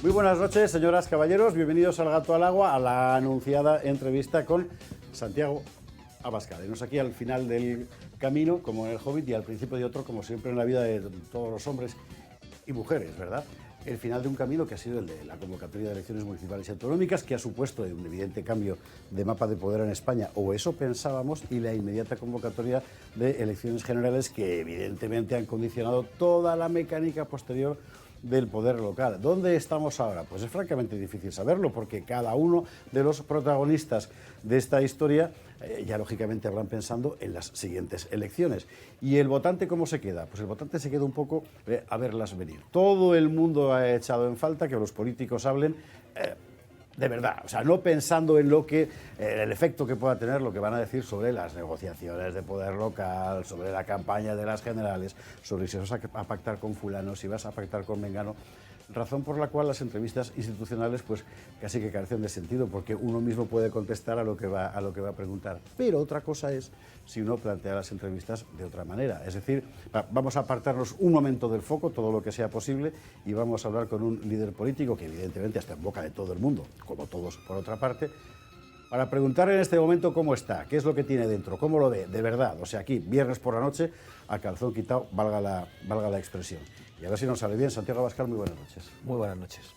Muy buenas noches, señoras, caballeros. Bienvenidos al Gato al Agua, a la anunciada entrevista con Santiago Abascal. Venos aquí al final del camino, como en El Hobbit, y al principio de otro, como siempre en la vida de todos los hombres y mujeres, ¿verdad? El final de un camino que ha sido el de la convocatoria de elecciones municipales y autonómicas, que ha supuesto un evidente cambio de mapa de poder en España, o eso pensábamos, y la inmediata convocatoria de elecciones generales que evidentemente han condicionado toda la mecánica posterior del poder local. ¿Dónde estamos ahora? Pues es francamente difícil saberlo, porque cada uno de los protagonistas de esta historia ya lógicamente habrán pensando en las siguientes elecciones. ¿Y el votante cómo se queda? Pues el votante se queda un poco a verlas venir. Todo el mundo ha echado en falta que los políticos hablen de verdad, o sea, no pensando en lo que el efecto que pueda tener lo que van a decir sobre las negociaciones de poder local, sobre la campaña de las generales, sobre si vas a pactar con fulano, si vas a pactar con mengano, razón por la cual las entrevistas institucionales pues casi que carecen de sentido, porque uno mismo puede contestar a lo que va a preguntar. Pero otra cosa es si uno plantea las entrevistas de otra manera. Es decir, vamos a apartarnos un momento del foco, todo lo que sea posible, y vamos a hablar con un líder político que evidentemente está en boca de todo el mundo, como todos por otra parte, para preguntar en este momento cómo está, qué es lo que tiene dentro, cómo lo ve, de verdad. O sea, aquí, viernes por la noche, a calzón quitado, valga la expresión. Y a ver si nos sale bien. Santiago Abascal, muy buenas noches. Muy buenas noches.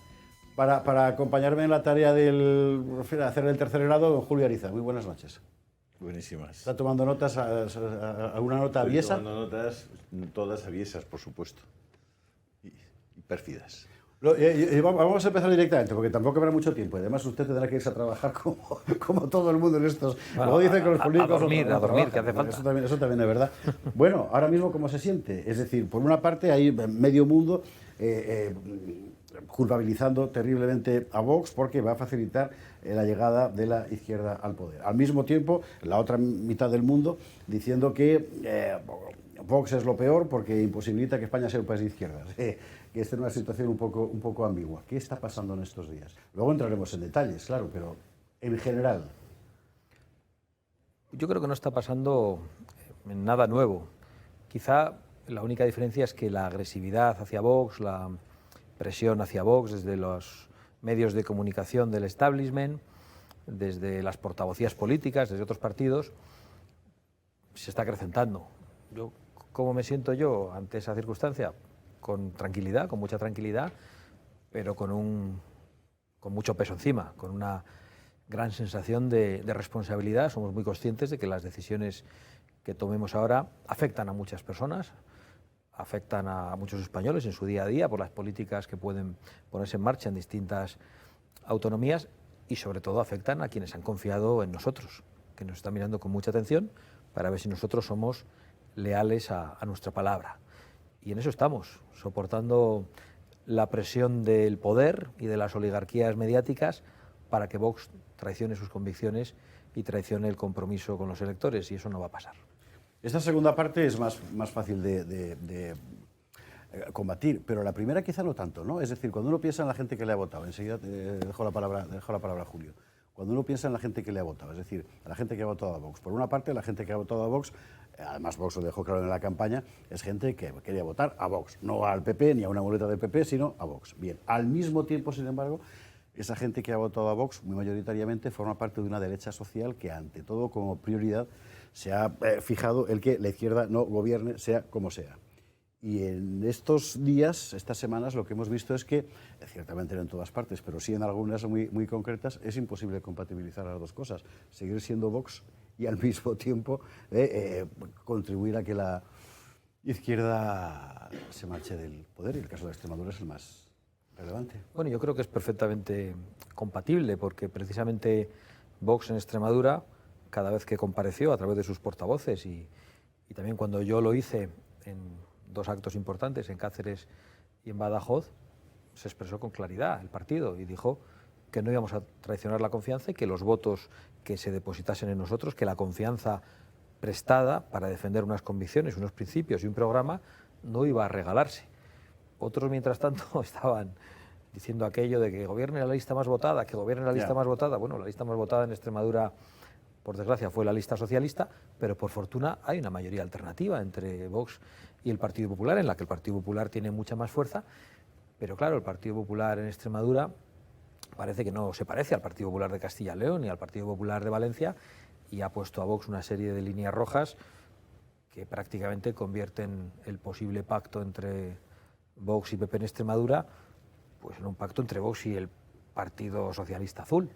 Para acompañarme en la tarea de hacer el tercer grado, don Julio Ariza, muy buenas noches. Buenísimas. ¿Está tomando notas, alguna nota aviesa? Estoy tomando notas, todas aviesas, por supuesto, y pérfidas. Vamos a empezar directamente, porque tampoco habrá mucho tiempo. Además, usted tendrá que irse a trabajar como todo el mundo en estos... Bueno, luego dicen que los políticos... a dormir, que hace falta. Eso también es verdad. Bueno, ahora mismo, ¿cómo se siente? Es decir, por una parte, hay medio mundo culpabilizando terriblemente a Vox porque va a facilitar la llegada de la izquierda al poder. Al mismo tiempo, la otra mitad del mundo diciendo que Vox es lo peor porque imposibilita que España sea un país de izquierdas. Que esta es una situación un poco ambigua. ¿Qué está pasando en estos días? Luego entraremos en detalles, claro, pero en general. Yo creo que no está pasando nada nuevo. Quizá la única diferencia es que la agresividad hacia Vox, la presión hacia Vox desde los medios de comunicación del establishment, desde las portavocías políticas, desde otros partidos, se está acrecentando. ¿Cómo me siento yo ante esa circunstancia? Con tranquilidad, con mucha tranquilidad, pero con mucho peso encima, con una gran sensación de responsabilidad. Somos muy conscientes de que las decisiones que tomemos ahora afectan a muchas personas, afectan a muchos españoles en su día a día por las políticas que pueden ponerse en marcha en distintas autonomías y sobre todo afectan a quienes han confiado en nosotros, que nos están mirando con mucha atención para ver si nosotros somos leales a nuestra palabra. Y en eso estamos, soportando la presión del poder y de las oligarquías mediáticas para que Vox traicione sus convicciones y traicione el compromiso con los electores, y eso no va a pasar. Esta segunda parte es más fácil de combatir, pero la primera quizá no tanto, ¿no? Es decir, cuando uno piensa en la gente que le ha votado, enseguida dejo la palabra a Julio, cuando uno piensa en la gente que le ha votado, es decir, a la gente que ha votado a Vox, por una parte la gente que ha votado a Vox, además Vox lo dejó claro en la campaña, es gente que quería votar a Vox, no al PP ni a una muleta del PP, sino a Vox. Bien, al mismo tiempo, sin embargo, esa gente que ha votado a Vox, muy mayoritariamente, forma parte de una derecha social que, ante todo, como prioridad, se ha fijado el que la izquierda no gobierne, sea como sea. Y en estos días, estas semanas, lo que hemos visto es que, ciertamente no en todas partes, pero sí en algunas muy concretas, es imposible compatibilizar las dos cosas. Seguir siendo Vox y al mismo tiempo contribuir a que la izquierda se marche del poder, y el caso de Extremadura es el más relevante. Bueno, yo creo que es perfectamente compatible, porque precisamente Vox en Extremadura, cada vez que compareció a través de sus portavoces y también cuando yo lo hice en dos actos importantes, en Cáceres y en Badajoz, se expresó con claridad el partido y dijo que no íbamos a traicionar la confianza y que los votos que se depositasen en nosotros, que la confianza prestada para defender unas convicciones, unos principios y un programa no iba a regalarse. Otros, mientras tanto, estaban diciendo aquello de que gobierne la lista más votada, que gobierne la lista más votada. Bueno, la lista más votada en Extremadura, por desgracia, fue la lista socialista, pero por fortuna hay una mayoría alternativa entre Vox y el Partido Popular, en la que el Partido Popular tiene mucha más fuerza, Pero claro, el Partido Popular en Extremadura parece que no se parece al Partido Popular de Castilla y León ni al Partido Popular de Valencia, y ha puesto a Vox una serie de líneas rojas que prácticamente convierten el posible pacto entre Vox y PP en Extremadura pues en un pacto entre Vox y el Partido Socialista Azul.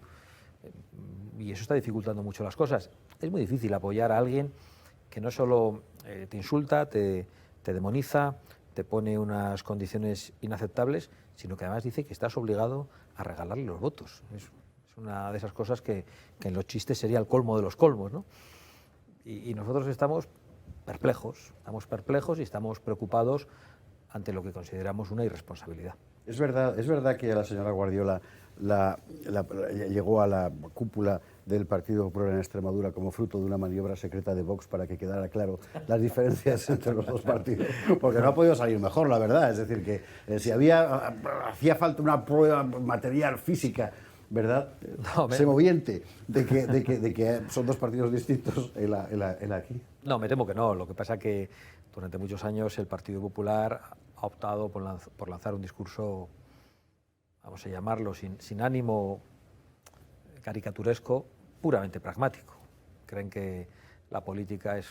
Y eso está dificultando mucho las cosas. Es muy difícil apoyar a alguien que no solo te insulta, te demoniza, te pone unas condiciones inaceptables, sino que además dice que estás obligado a regalarle los votos. Es una de esas cosas que en los chistes sería el colmo de los colmos, ¿no? Y nosotros estamos perplejos y estamos preocupados ante lo que consideramos una irresponsabilidad. Es verdad que la señora Guardiola llegó a la cúpula del Partido Popular en Extremadura como fruto de una maniobra secreta de Vox para que quedara claro las diferencias entre los dos partidos, porque no ha podido salir mejor, la verdad. Es decir, que si hacía falta una prueba material, física, ¿verdad? No, semoviente, de que son dos partidos distintos, el aquí. No, me temo que no. Lo que pasa es que durante muchos años el Partido Popular ha optado por lanzar un discurso, vamos a llamarlo, sin ánimo caricaturesco, puramente pragmático. Creen que la política es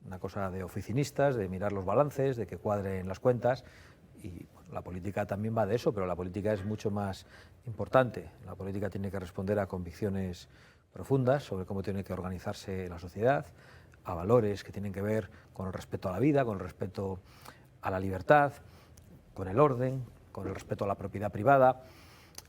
una cosa de oficinistas, de mirar los balances, de que cuadren las cuentas, y bueno, la política también va de eso, pero la política es mucho más importante. La política tiene que responder a convicciones profundas sobre cómo tiene que organizarse la sociedad, a valores que tienen que ver con el respeto a la vida, con el respeto a la libertad, con el orden, con el respeto a la propiedad privada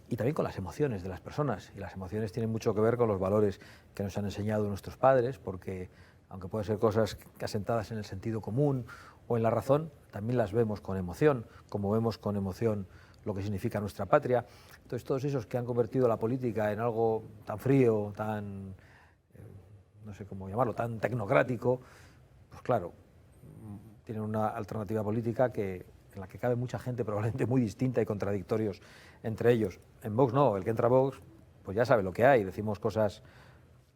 y también con las emociones de las personas. Y las emociones tienen mucho que ver con los valores que nos han enseñado nuestros padres, porque aunque pueden ser cosas asentadas en el sentido común o en la razón, también las vemos con emoción, como vemos con emoción lo que significa nuestra patria. Entonces, todos esos que han convertido la política en algo tan frío, tan, no sé cómo llamarlo, tan tecnocrático, pues claro, tienen una alternativa política en la que cabe mucha gente probablemente muy distinta y contradictorios entre ellos. En Vox no, el que entra a Vox pues ya sabe lo que hay, decimos cosas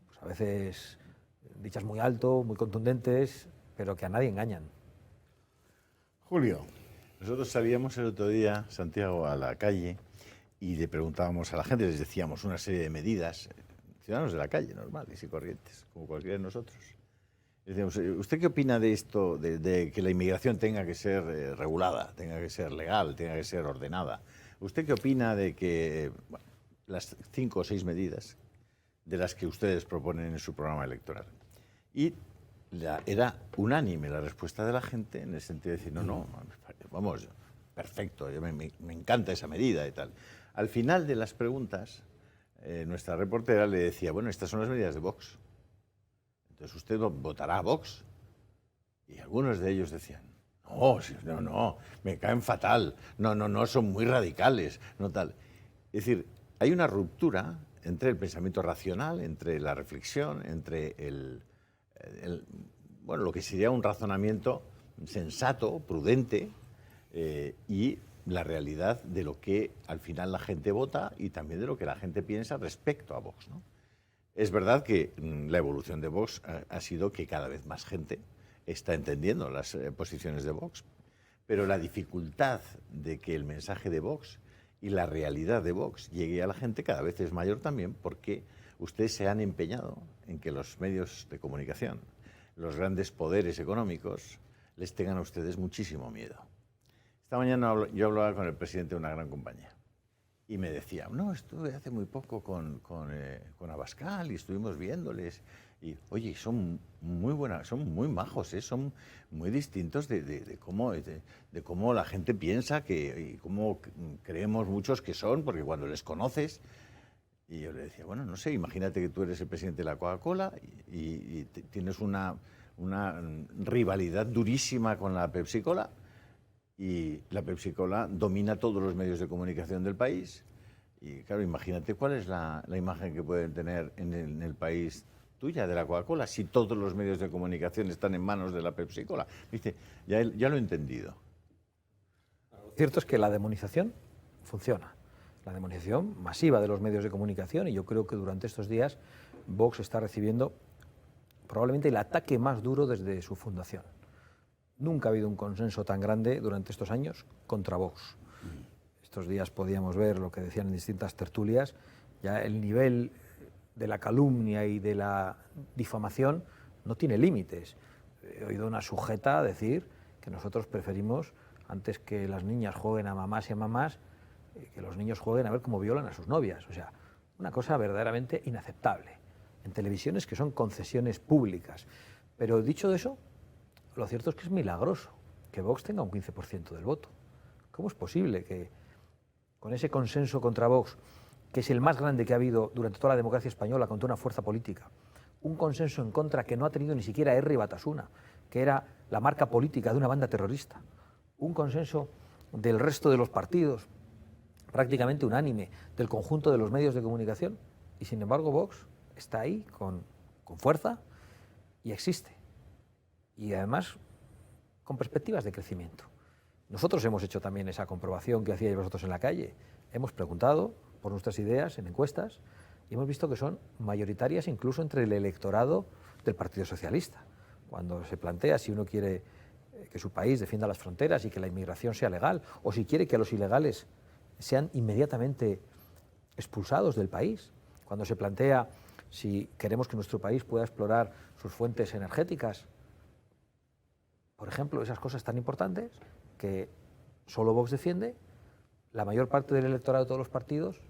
pues a veces dichas muy alto, muy contundentes, pero que a nadie engañan. Julio. Nosotros salíamos el otro día, Santiago, a la calle y le preguntábamos a la gente, les decíamos una serie de medidas, ciudadanos de la calle, normales y corrientes, como cualquiera de nosotros. Decíamos, ¿usted qué opina de esto, de que la inmigración tenga que ser regulada, tenga que ser legal, tenga que ser ordenada? ¿Usted qué opina de que las 5 o 6 medidas de las que ustedes proponen en su programa electoral? Y era unánime la respuesta de la gente en el sentido de decir, no, vamos, perfecto, me encanta esa medida y tal. Al final de las preguntas, nuestra reportera le decía, bueno, estas son las medidas de Vox. Entonces usted votará a Vox. Y algunos de ellos decían, no, me caen fatal, no, son muy radicales, no tal. Es decir, hay una ruptura entre el pensamiento racional, entre la reflexión, entre lo que sería un razonamiento sensato, prudente, y la realidad de lo que al final la gente vota y también de lo que la gente piensa respecto a Vox, ¿no? Es verdad que la evolución de Vox ha sido que cada vez más gente está entendiendo las posiciones de Vox, pero la dificultad de que el mensaje de Vox y la realidad de Vox llegue a la gente cada vez es mayor también porque ustedes se han empeñado en que los medios de comunicación, los grandes poderes económicos, les tengan a ustedes muchísimo miedo. Esta mañana yo hablaba con el presidente de una gran compañía y me decía, no, estuve hace muy poco con Abascal y estuvimos viéndoles y, oye, son muy buenas, son muy majos, son muy distintos de cómo la gente piensa y cómo creemos muchos que son, porque cuando les conoces. Y yo le decía, bueno, no sé, imagínate que tú eres el presidente de la Coca-Cola y tienes una rivalidad durísima con la Pepsi-Cola y la Pepsi-Cola domina todos los medios de comunicación del país. Y claro, imagínate cuál es la imagen que pueden tener en el país tuya de la Coca-Cola si todos los medios de comunicación están en manos de la Pepsi-Cola. Dice, ya lo he entendido. Lo cierto es que la demonización funciona. La demonización masiva de los medios de comunicación, y yo creo que durante estos días Vox está recibiendo probablemente el ataque más duro desde su fundación. Nunca ha habido un consenso tan grande durante estos años contra Vox. estos días podíamos ver lo que decían en distintas tertulias, ya el nivel de la calumnia y de la difamación no tiene límites. He oído una sujeta decir que nosotros preferimos, antes que las niñas jueguen a mamás y a mamás, que los niños jueguen a ver cómo violan a sus novias. O sea, una cosa verdaderamente inaceptable. En televisiones que son concesiones públicas. Pero dicho eso, lo cierto es que es milagroso que Vox tenga un 15% del voto. ¿Cómo es posible que con ese consenso contra Vox, que es el más grande que ha habido durante toda la democracia española contra una fuerza política, un consenso en contra que no ha tenido ni siquiera Herri Batasuna, que era la marca política de una banda terrorista, un consenso del resto de los partidos, prácticamente unánime, del conjunto de los medios de comunicación, y sin embargo Vox está ahí con fuerza y existe, y además con perspectivas de crecimiento. Nosotros hemos hecho también esa comprobación que hacíais vosotros en la calle, hemos preguntado por nuestras ideas en encuestas y hemos visto que son mayoritarias incluso entre el electorado del Partido Socialista. Cuando se plantea si uno quiere que su país defienda las fronteras y que la inmigración sea legal, o si quiere que los ilegales sean inmediatamente expulsados del país, cuando se plantea si queremos que nuestro país pueda explorar sus fuentes energéticas, por ejemplo, esas cosas tan importantes que solo Vox defiende, la mayor parte del electorado de todos los partidos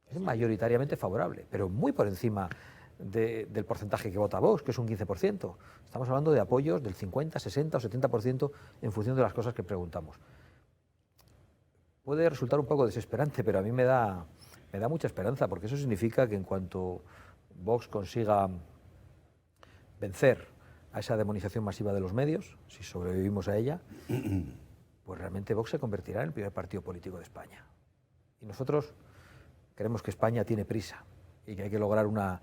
es mayoritariamente favorable, pero muy por encima del porcentaje que vota Vox, que es un 15%. Estamos hablando de apoyos del 50, 60 o 70% en función de las cosas que preguntamos. Puede resultar un poco desesperante, pero a mí me da mucha esperanza, porque eso significa que en cuanto Vox consiga vencer a esa demonización masiva de los medios, si sobrevivimos a ella, pues realmente Vox se convertirá en el primer partido político de España. Y nosotros creemos que España tiene prisa y que hay que lograr una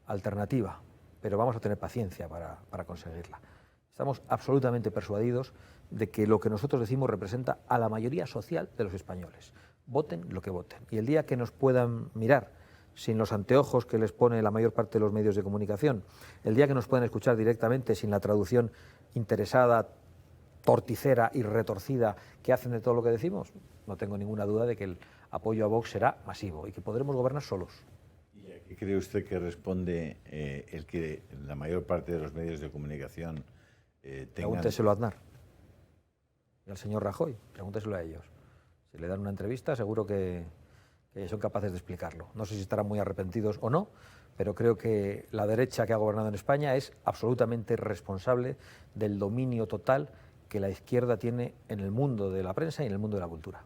alternativa, pero vamos a tener paciencia para conseguirla. Estamos absolutamente persuadidos de que lo que nosotros decimos representa a la mayoría social de los españoles. Voten lo que voten. Y el día que nos puedan mirar sin los anteojos que les pone la mayor parte de los medios de comunicación, el día que nos puedan escuchar directamente sin la traducción interesada, torticera y retorcida que hacen de todo lo que decimos, no tengo ninguna duda de que el apoyo a Vox será masivo y que podremos gobernar solos. ¿Y a qué cree usted que responde el que la mayor parte de los medios de comunicación tengan... Pregúnteselo a Aznar y al señor Rajoy, pregúnteselo a ellos. Si le dan una entrevista, seguro que son capaces de explicarlo. No sé si estarán muy arrepentidos o no, pero creo que la derecha que ha gobernado en España es absolutamente responsable del dominio total que la izquierda tiene en el mundo de la prensa y en el mundo de la cultura.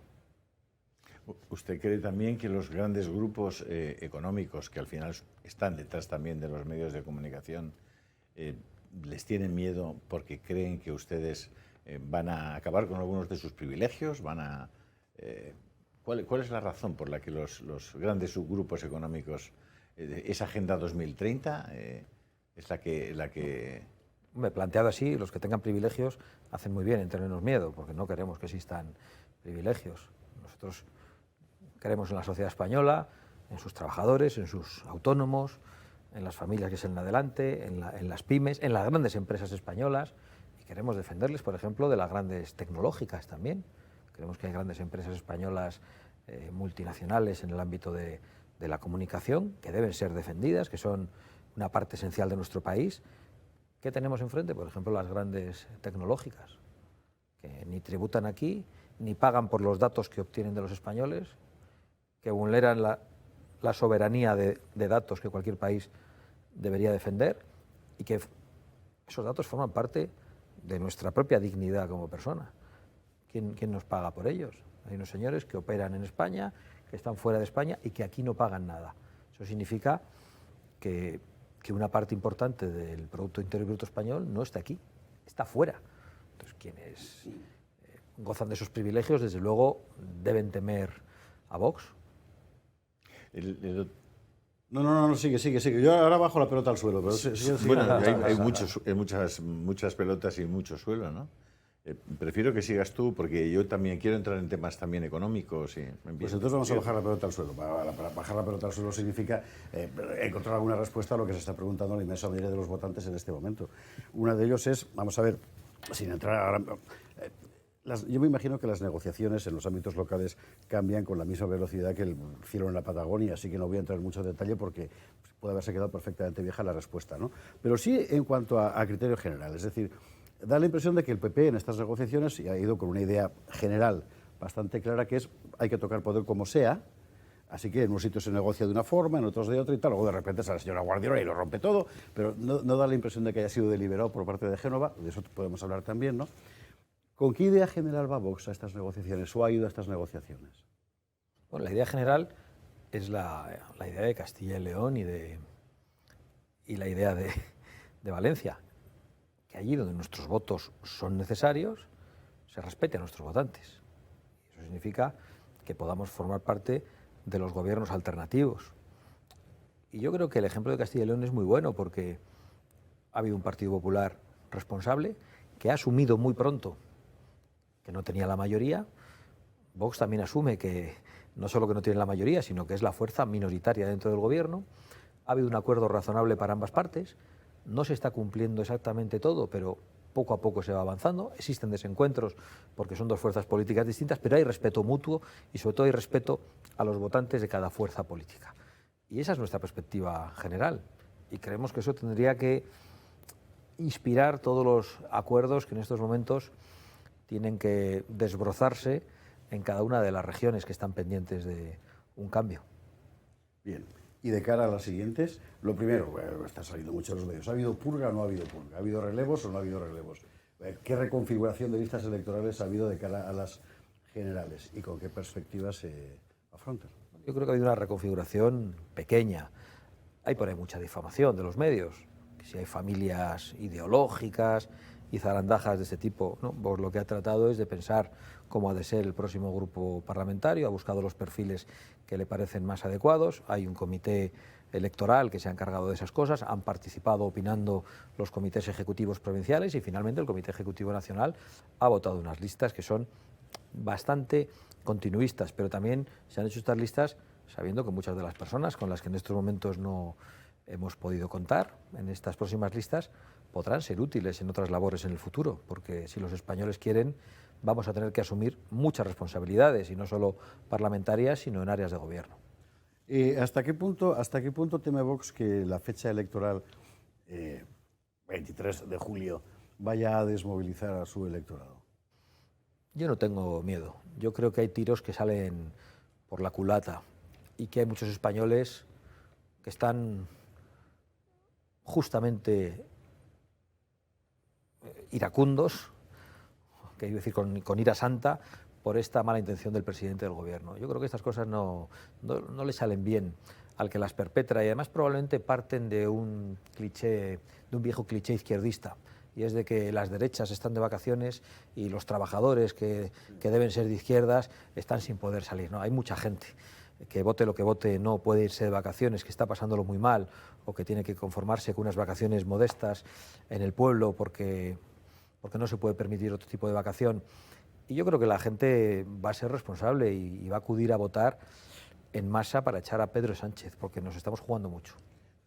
¿Usted cree también que los grandes grupos económicos, que al final están detrás también de los medios de comunicación, les tienen miedo porque creen que ustedes van a acabar con algunos de sus privilegios? ¿Cuál es la razón por la que los grandes subgrupos económicos, esa Agenda 2030, es la que... Hombre, planteado así, los que tengan privilegios hacen muy bien en tenernos miedo, porque no queremos que existan privilegios. Nosotros creemos en la sociedad española, en sus trabajadores, en sus autónomos, en las familias que salen adelante, en las pymes, en las grandes empresas españolas, y queremos defenderles, por ejemplo, de las grandes tecnológicas también. Creemos que hay grandes empresas españolas multinacionales en el ámbito de la comunicación que deben ser defendidas, que son una parte esencial de nuestro país. ¿Qué tenemos enfrente? Por ejemplo, las grandes tecnológicas, que ni tributan aquí, ni pagan por los datos que obtienen de los españoles, que vulneran la soberanía de datos que cualquier país debería defender, y que esos datos forman parte de nuestra propia dignidad como persona. ¿Quién nos paga por ellos? Hay unos señores que operan en España, que están fuera de España y que aquí no pagan nada. Eso significa que una parte importante del Producto Interior Bruto español no está aquí, está fuera. Entonces, quienes gozan de esos privilegios, desde luego, deben temer a Vox. No, sigue. Yo ahora bajo la pelota al suelo. Pero bueno, hay muchas pelotas y mucho suelo, ¿no? Prefiero que sigas tú, porque yo también quiero entrar en temas también económicos. Pues entonces vamos a bajar la pelota al suelo. Para bajar la pelota al suelo significa encontrar alguna respuesta a lo que se está preguntando la inmensa mayoría de los votantes en este momento. Una de ellos es, vamos a ver, sin entrar ahora... Yo me imagino que las negociaciones en los ámbitos locales cambian con la misma velocidad que el cielo en la Patagonia, así que no voy a entrar en mucho detalle porque puede haberse quedado perfectamente vieja la respuesta, ¿no? Pero sí en cuanto a criterio general, es decir, da la impresión de que el PP en estas negociaciones ha ido con una idea general bastante clara, que es hay que tocar poder como sea. Así que en unos sitios se negocia de una forma, en otros de otra y tal. Luego de repente sale la señora Guardiola y lo rompe todo, pero no da la impresión de que haya sido deliberado por parte de Génova, de eso podemos hablar también, ¿no? ¿Con qué idea general va Vox a estas negociaciones o ha ido a estas negociaciones? Bueno, la idea general es la idea de Castilla y León y la idea de Valencia, que allí donde nuestros votos son necesarios, se respete a nuestros votantes. Eso significa que podamos formar parte de los gobiernos alternativos. Y yo creo que el ejemplo de Castilla y León es muy bueno porque ha habido un Partido Popular responsable que ha asumido muy pronto que no tenía la mayoría. Vox también asume que no solo que no tiene la mayoría, sino que es la fuerza minoritaria dentro del gobierno. Ha habido un acuerdo razonable para ambas partes. No se está cumpliendo exactamente todo, pero poco a poco se va avanzando. Existen desencuentros porque son dos fuerzas políticas distintas, pero hay respeto mutuo y sobre todo hay respeto a los votantes de cada fuerza política. Y esa es nuestra perspectiva general. Y creemos que eso tendría que inspirar todos los acuerdos que en estos momentos tienen que desbrozarse en cada una de las regiones que están pendientes de un cambio. Bien. Y de cara a las siguientes, lo primero, bueno, está saliendo mucho en los medios, ¿ha habido purga o no ha habido purga? ¿Ha habido relevos o no ha habido relevos? ¿Qué reconfiguración de listas electorales ha habido de cara a las generales? ¿Y con qué perspectivas se afrontan? Yo creo que ha habido una reconfiguración pequeña. Hay por ahí mucha difamación de los medios, que si hay familias ideológicas y zarandajas de este tipo, ¿no? Pues lo que ha tratado es de pensar cómo ha de ser el próximo grupo parlamentario, ha buscado los perfiles que le parecen más adecuados, hay un comité electoral que se ha encargado de esas cosas, han participado opinando los comités ejecutivos provinciales y finalmente el Comité Ejecutivo Nacional ha votado unas listas que son bastante continuistas, pero también se han hecho estas listas sabiendo que muchas de las personas con las que en estos momentos no hemos podido contar en estas próximas listas podrán ser útiles en otras labores en el futuro, porque si los españoles quieren, vamos a tener que asumir muchas responsabilidades, y no solo parlamentarias, sino en áreas de gobierno. ¿Hasta qué punto teme Vox que la fecha electoral, 23 de julio, vaya a desmovilizar a su electorado? Yo no tengo miedo. Yo creo que hay tiros que salen por la culata y que hay muchos españoles que están justamente iracundos, que iba a decir con ira santa, por esta mala intención del presidente del gobierno. Yo creo que estas cosas no le salen bien al que las perpetra y además probablemente parten de un cliché, de un viejo cliché izquierdista, y es de que las derechas están de vacaciones y los trabajadores que deben ser de izquierdas están sin poder salir, ¿no? Hay mucha gente que vote lo que vote no puede irse de vacaciones, que está pasándolo muy mal o que tiene que conformarse con unas vacaciones modestas en el pueblo porque no se puede permitir otro tipo de vacación. Y yo creo que la gente va a ser responsable y va a acudir a votar en masa para echar a Pedro Sánchez, porque nos estamos jugando mucho.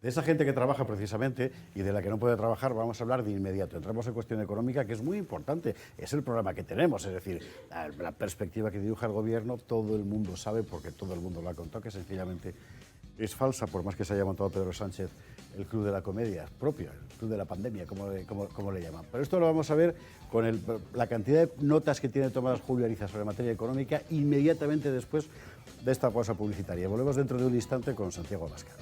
De esa gente que trabaja precisamente y de la que no puede trabajar vamos a hablar de inmediato. Entramos en cuestión económica, que es muy importante. Es el problema que tenemos, es decir, la perspectiva que dibuja el gobierno, todo el mundo sabe, porque todo el mundo lo ha contado, que sencillamente es falsa, por más que se haya montado Pedro Sánchez el club de la comedia propio, el club de la pandemia, como le llaman. Pero esto lo vamos a ver con la cantidad de notas que tiene tomadas Julio Ariza sobre materia económica inmediatamente después de esta pausa publicitaria. Volvemos dentro de un instante con Santiago Abascal.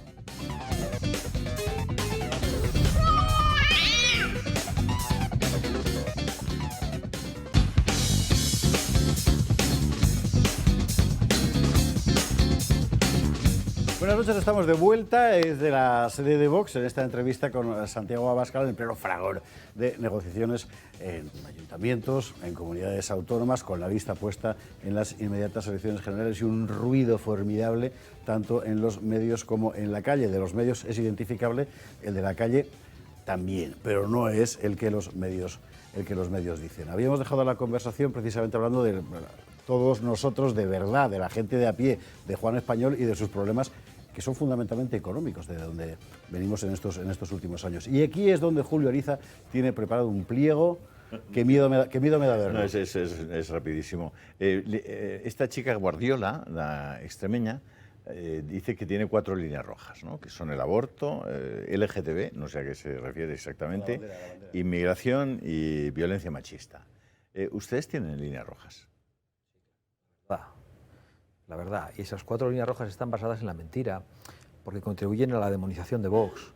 Buenas noches, estamos de vuelta desde la sede de Vox en esta entrevista con Santiago Abascal en el pleno fragor de negociaciones en ayuntamientos, en comunidades autónomas, con la vista puesta en las inmediatas elecciones generales y un ruido formidable tanto en los medios como en la calle. De los medios es identificable, el de la calle también, pero no es el que los medios dicen. Habíamos dejado la conversación precisamente hablando de todos nosotros de verdad, de la gente de a pie, de Juan Español y de sus problemas que son fundamentalmente económicos, de donde venimos en estos últimos años. Y aquí es donde Julio Ariza tiene preparado un pliego qué miedo me da verlo. No, es rapidísimo. Esta chica Guardiola, la extremeña, dice que tiene 4 líneas rojas, ¿no? Que son el aborto, LGTB, no sé a qué se refiere exactamente, La bandera. inmigración y violencia machista. ¿Ustedes tienen líneas rojas? La verdad, y esas 4 líneas rojas están basadas en la mentira, porque contribuyen a la demonización de Vox.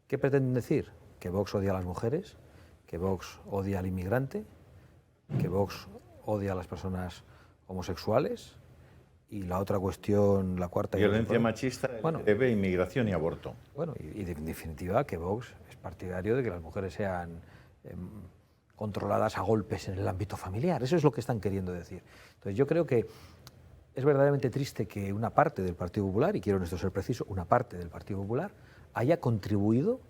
¿Qué pretenden decir? Que Vox odia a las mujeres, que Vox odia al inmigrante, que Vox odia a las personas homosexuales, y la otra cuestión, la cuarta... Violencia machista, bueno, LGTB, inmigración y aborto. Bueno, y en definitiva que Vox es partidario de que las mujeres sean controladas a golpes en el ámbito familiar. Eso es lo que están queriendo decir. Entonces yo creo que es verdaderamente triste que una parte del Partido Popular, y quiero en esto ser preciso, una parte del Partido Popular haya contribuido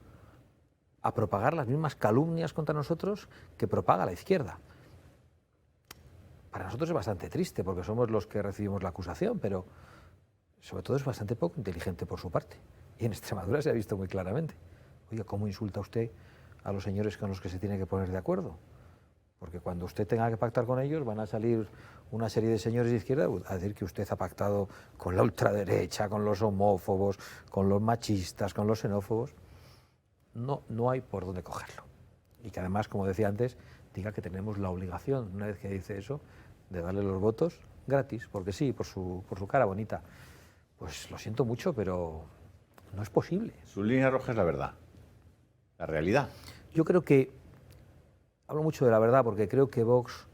a propagar las mismas calumnias contra nosotros que propaga la izquierda. Para nosotros es bastante triste porque somos los que recibimos la acusación, pero sobre todo es bastante poco inteligente por su parte. Y en Extremadura se ha visto muy claramente. Oiga, ¿cómo insulta usted a los señores con los que se tiene que poner de acuerdo? Porque cuando usted tenga que pactar con ellos van a salir una serie de señores de izquierda a decir que usted ha pactado con la ultraderecha, con los homófobos, con los machistas, con los xenófobos. No hay por dónde cogerlo. Y que además, como decía antes, diga que tenemos la obligación, una vez que dice eso, de darle los votos gratis, porque sí, por su cara bonita. Pues lo siento mucho, pero no es posible. Su línea roja es la verdad, la realidad. Yo creo que, hablo mucho de la verdad, porque creo que Vox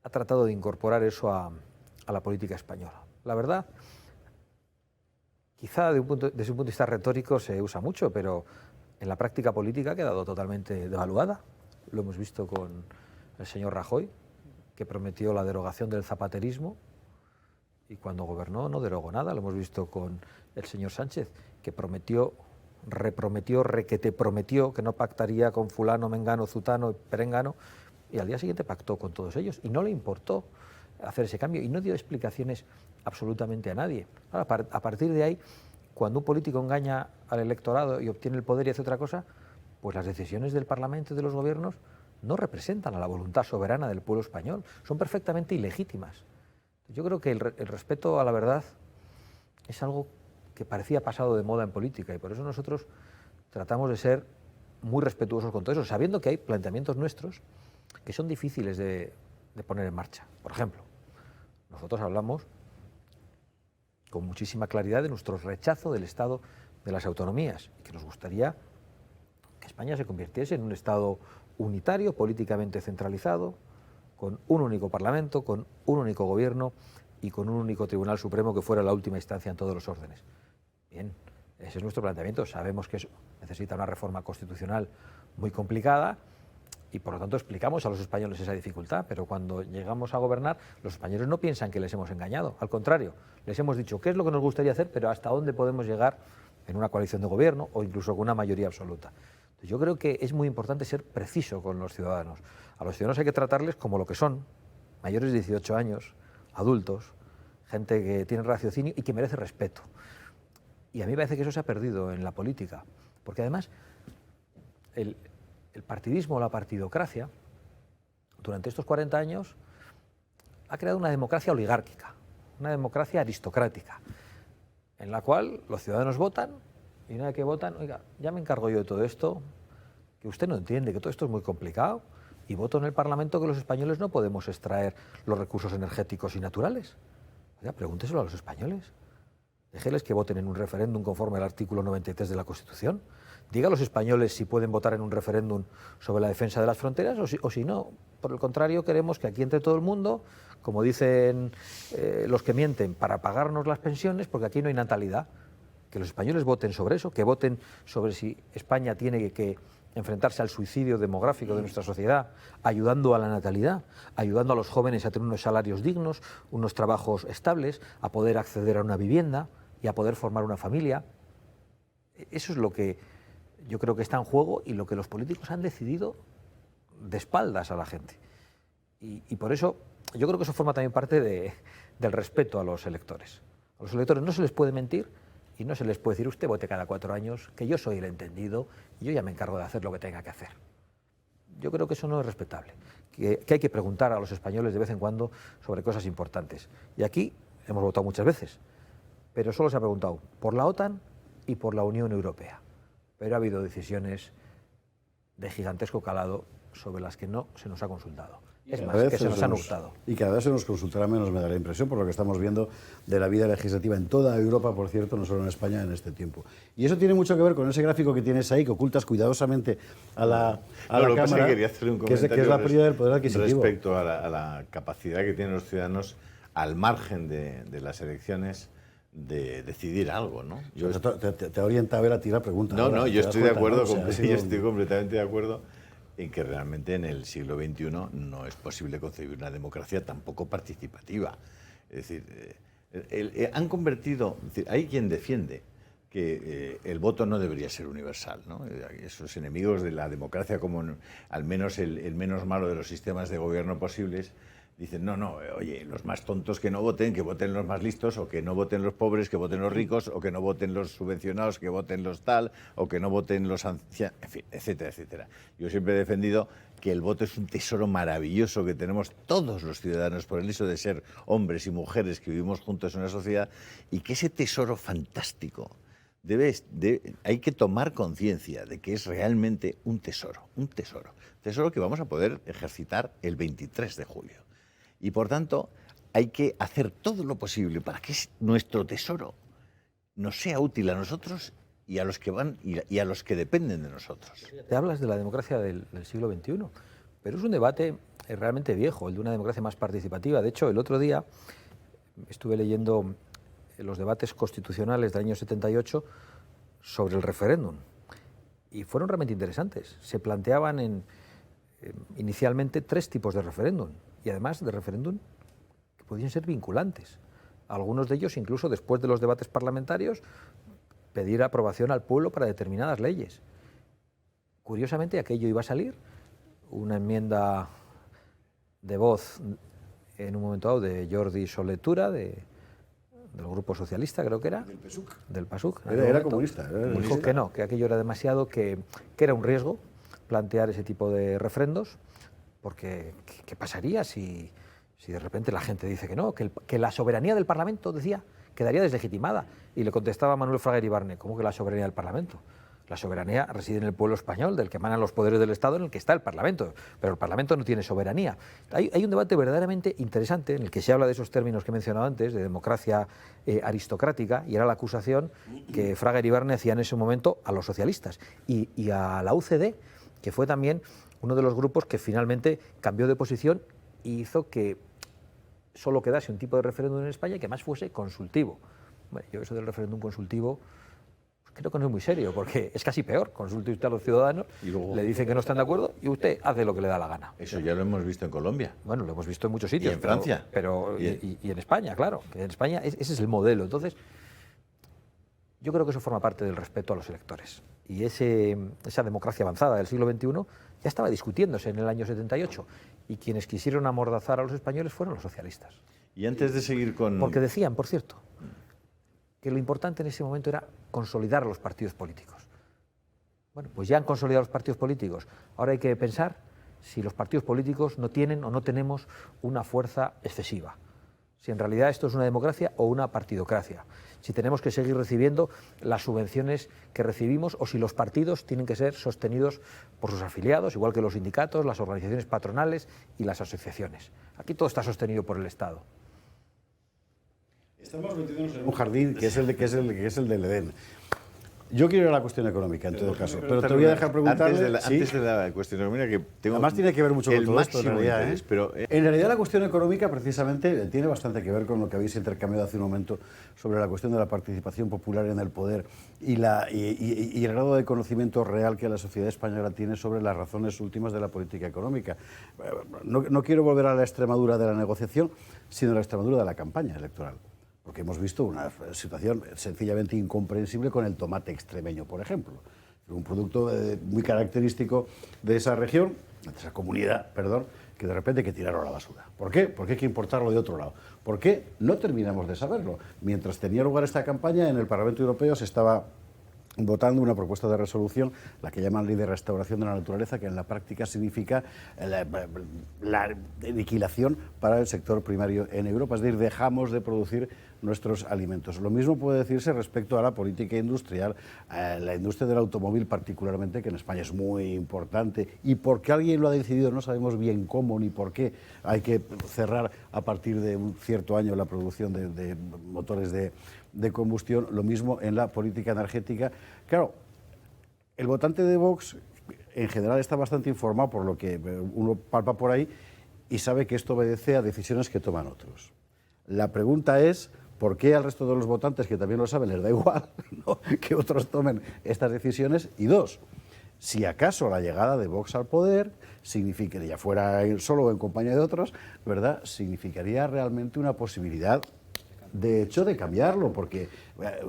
ha tratado de incorporar eso a la política española. La verdad, quizá desde un punto de vista retórico se usa mucho, pero en la práctica política ha quedado totalmente devaluada. Lo hemos visto con el señor Rajoy, que prometió la derogación del zapaterismo y cuando gobernó no derogó nada. Lo hemos visto con el señor Sánchez, que prometió, reprometió, requete prometió que no pactaría con fulano, mengano, zutano, perengano, y al día siguiente pactó con todos ellos y no le importó hacer ese cambio y no dio explicaciones absolutamente a nadie. Ahora, a partir de ahí, cuando un político engaña al electorado y obtiene el poder y hace otra cosa, pues las decisiones del Parlamento y de los gobiernos no representan a la voluntad soberana del pueblo español, son perfectamente ilegítimas. Yo creo que el respeto a la verdad es algo que parecía pasado de moda en política y por eso nosotros tratamos de ser muy respetuosos con todo eso, sabiendo que hay planteamientos nuestros que son difíciles de poner en marcha. Por ejemplo, nosotros hablamos con muchísima claridad de nuestro rechazo del Estado de las autonomías y que nos gustaría que España se convirtiese en un Estado unitario, políticamente centralizado, con un único Parlamento, con un único gobierno y con un único Tribunal Supremo que fuera la última instancia en todos los órdenes. Bien, ese es nuestro planteamiento. Sabemos que eso necesita una reforma constitucional muy complicada y por lo tanto explicamos a los españoles esa dificultad, pero cuando llegamos a gobernar, los españoles no piensan que les hemos engañado, al contrario, les hemos dicho qué es lo que nos gustaría hacer, pero hasta dónde podemos llegar en una coalición de gobierno o incluso con una mayoría absoluta. Yo creo que es muy importante ser preciso con los ciudadanos. A los ciudadanos hay que tratarles como lo que son, mayores de 18 años, adultos, gente que tiene raciocinio y que merece respeto. Y a mí me parece que eso se ha perdido en la política, porque además el partidismo, la partidocracia, durante estos 40 años ha creado una democracia oligárquica, una democracia aristocrática, en la cual los ciudadanos votan y una vez que votan, oiga, ya me encargo yo de todo esto, que usted no entiende, que todo esto es muy complicado, y voto en el Parlamento que los españoles no podemos extraer los recursos energéticos y naturales. Oiga, pregúnteselo a los españoles. Déjeles que voten en un referéndum conforme al artículo 93 de la Constitución. Diga a los españoles si pueden votar en un referéndum sobre la defensa de las fronteras o si no. Por el contrario, queremos que aquí entre todo el mundo, como dicen los que mienten, para pagarnos las pensiones, porque aquí no hay natalidad. Que los españoles voten sobre eso, que voten sobre si España tiene que enfrentarse al suicidio demográfico de nuestra sociedad, ayudando a la natalidad, ayudando a los jóvenes a tener unos salarios dignos, unos trabajos estables, a poder acceder a una vivienda y a poder formar una familia. Eso es lo que yo creo que está en juego y lo que los políticos han decidido de espaldas a la gente. Y por eso yo creo que eso forma también parte del respeto a los electores. A los electores no se les puede mentir y no se les puede decir usted vote cada 4 años, que yo soy el entendido y yo ya me encargo de hacer lo que tenga que hacer. Yo creo que eso no es respetable, que hay que preguntar a los españoles de vez en cuando sobre cosas importantes. Y aquí hemos votado muchas veces, pero solo se ha preguntado por la OTAN y por la Unión Europea. Pero ha habido decisiones de gigantesco calado sobre las que no se nos ha consultado. Es más, que se nos han hurtado. Y cada vez se nos consultará menos, me da la impresión, por lo que estamos viendo de la vida legislativa en toda Europa, por cierto, no solo en España, en este tiempo. Y eso tiene mucho que ver con ese gráfico que tienes ahí, que ocultas cuidadosamente a la Cámara, que quería hacer un comentario que es la pérdida del poder adquisitivo. Respecto a la capacidad que tienen los ciudadanos, al margen de las elecciones, de decidir algo, ¿no? Te orienta a ver a tirar preguntas. No, yo estoy de acuerdo, yo estoy completamente de acuerdo en que realmente en el siglo XXI no es posible concebir una democracia tampoco participativa. Es decir, han convertido, es decir, hay quien defiende que el voto no debería ser universal, ¿no? Esos enemigos de la democracia como al menos el menos malo de los sistemas de gobierno posibles, dicen, no, oye, los más tontos que no voten, que voten los más listos, o que no voten los pobres, que voten los ricos, o que no voten los subvencionados, que voten los tal, o que no voten los ancianos, en fin, etcétera, etcétera. Yo siempre he defendido que el voto es un tesoro maravilloso que tenemos todos los ciudadanos por el hecho de ser hombres y mujeres que vivimos juntos en una sociedad, y que ese tesoro fantástico hay que tomar conciencia de que es realmente un tesoro que vamos a poder ejercitar el 23 de julio. Y por tanto, hay que hacer todo lo posible para que nuestro tesoro nos sea útil a nosotros y a los que y a los que dependen de nosotros. Te hablas de la democracia del siglo XXI, pero es un debate realmente viejo, el de una democracia más participativa. De hecho, el otro día estuve leyendo los debates constitucionales del año 78 sobre el referéndum y fueron realmente interesantes. Se planteaban inicialmente 3 tipos de referéndum. Y además de referéndum que podían ser vinculantes. Algunos de ellos, incluso después de los debates parlamentarios, pedir aprobación al pueblo para determinadas leyes. Curiosamente, aquello iba a salir, una enmienda de voz en un momento dado de Jordi Soletura, del Grupo Socialista, creo que era. Del PASUC. Era comunista. Dijo que no, que aquello era demasiado, que era un riesgo plantear ese tipo de referendos. Porque, ¿qué pasaría si de repente la gente dice que no? Que la soberanía del Parlamento, decía, quedaría deslegitimada. Y le contestaba Manuel Fraga Iribarne, ¿cómo que la soberanía del Parlamento? La soberanía reside en el pueblo español, del que emanan los poderes del Estado, en el que está el Parlamento. Pero el Parlamento no tiene soberanía. Hay un debate verdaderamente interesante en el que se habla de esos términos que he mencionado antes, de democracia aristocrática, y era la acusación que Fraga Iribarne hacía en ese momento a los socialistas. Y a la UCD, que fue también uno de los grupos que finalmente cambió de posición y hizo que solo quedase un tipo de referéndum en España que más fuese consultivo. Bueno, yo eso del referéndum consultivo pues creo que no es muy serio, porque es casi peor. Consulte usted a los ciudadanos, y luego le dicen que no están de acuerdo y usted hace lo que le da la gana. Eso ya lo hemos visto en Colombia. Bueno, lo hemos visto en muchos sitios. Y en Francia. Y en España, claro. Que en España ese es el modelo. Entonces, yo creo que eso forma parte del respeto a los electores. Y esa democracia avanzada del siglo XXI ya estaba discutiéndose en el año 78. Y quienes quisieron amordazar a los españoles fueron los socialistas. Y antes de seguir con... Porque decían, por cierto, que lo importante en ese momento era consolidar a los partidos políticos. Bueno, pues ya han consolidado los partidos políticos. Ahora hay que pensar si los partidos políticos no tienen o no tenemos una fuerza excesiva. Si en realidad esto es una democracia o una partidocracia. Si tenemos que seguir recibiendo las subvenciones que recibimos o si los partidos tienen que ser sostenidos por sus afiliados, igual que los sindicatos, las organizaciones patronales y las asociaciones. Aquí todo está sostenido por el Estado. Estamos metiéndonos en un jardín que es el del Edén. Yo quiero ir a la cuestión económica, en todo caso, pero te voy a dejar preguntarle... Antes de la cuestión económica, que tengo... Además tiene que ver mucho con todo esto, en realidad. Interés, pero, en realidad la cuestión económica, precisamente, tiene bastante que ver con lo que habéis intercambiado hace un momento sobre la cuestión de la participación popular en el poder y el grado de conocimiento real que la sociedad española tiene sobre las razones últimas de la política económica. No quiero volver a la Extremadura de la negociación, sino a la Extremadura de la campaña electoral. Porque hemos visto una situación sencillamente incomprensible con el tomate extremeño, por ejemplo. Un producto muy característico de esa región, de esa comunidad, perdón, que de repente hay que tirarlo a la basura. ¿Por qué? Porque hay que importarlo de otro lado. ¿Por qué? No terminamos de saberlo. Mientras tenía lugar esta campaña, en el Parlamento Europeo se estaba votando una propuesta de resolución, la que llaman Ley de Restauración de la Naturaleza, que en la práctica significa la aniquilación para el sector primario en Europa, es decir, dejamos de producir nuestros alimentos. Lo mismo puede decirse respecto a la política industrial, la industria del automóvil particularmente, que en España es muy importante, y porque alguien lo ha decidido, no sabemos bien cómo ni por qué, hay que cerrar a partir de un cierto año la producción de motores de combustión. Lo mismo en la política energética. Claro, el votante de Vox en general está bastante informado por lo que uno palpa por ahí y sabe que esto obedece a decisiones que toman otros. La pregunta es, ¿por qué al resto de los votantes, que también lo saben, les da igual, ¿no?, que otros tomen estas decisiones? Y dos, si acaso la llegada de Vox al poder significaría, ya fuera él solo o en compañía de otros, ¿verdad?, significaría realmente una posibilidad, de hecho, de cambiarlo, porque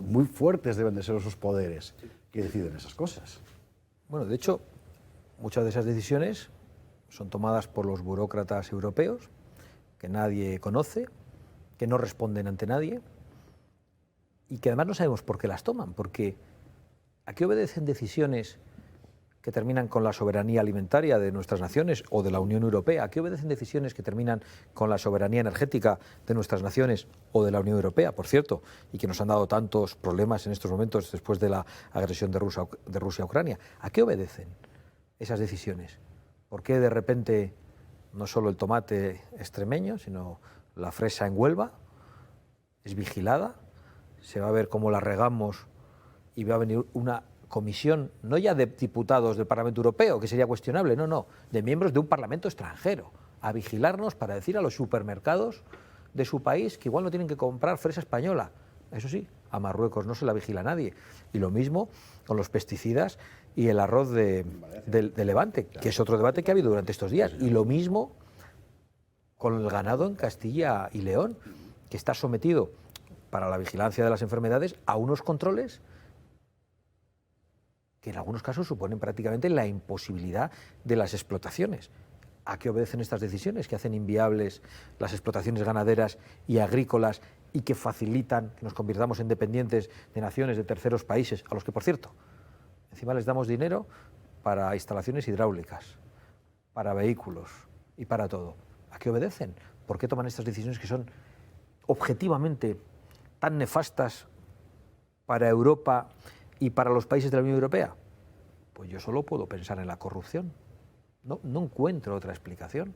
muy fuertes deben de ser esos poderes que deciden esas cosas. Bueno, de hecho, muchas de esas decisiones son tomadas por los burócratas europeos, que nadie conoce, que no responden ante nadie, y que además no sabemos por qué las toman, porque ¿a qué obedecen decisiones que terminan con la soberanía alimentaria de nuestras naciones o de la Unión Europea? ¿A qué obedecen decisiones que terminan con la soberanía energética de nuestras naciones o de la Unión Europea, por cierto, y que nos han dado tantos problemas en estos momentos después de la agresión de Rusia a Ucrania? ¿A qué obedecen esas decisiones? ¿Por qué de repente no solo el tomate extremeño, sino la fresa en Huelva es vigilada? Se va a ver cómo la regamos y va a venir una comisión, no ya de diputados del Parlamento Europeo, que sería cuestionable, no, de miembros de un Parlamento extranjero, a vigilarnos para decir a los supermercados de su país que igual no tienen que comprar fresa española. Eso sí, a Marruecos no se la vigila nadie. Y lo mismo con los pesticidas y el arroz de Levante, que es otro debate que ha habido durante estos días. Y lo mismo con el ganado en Castilla y León, que está sometido para la vigilancia de las enfermedades a unos controles que en algunos casos suponen prácticamente la imposibilidad de las explotaciones. ¿A qué obedecen estas decisiones que hacen inviables las explotaciones ganaderas y agrícolas y que facilitan que nos convirtamos en dependientes de naciones, de terceros países, a los que, por cierto, encima les damos dinero para instalaciones hidráulicas, para vehículos y para todo? ¿A qué obedecen? ¿Por qué toman estas decisiones que son objetivamente tan nefastas para Europa y para los países de la Unión Europea? Pues yo solo puedo pensar en la corrupción. No encuentro otra explicación.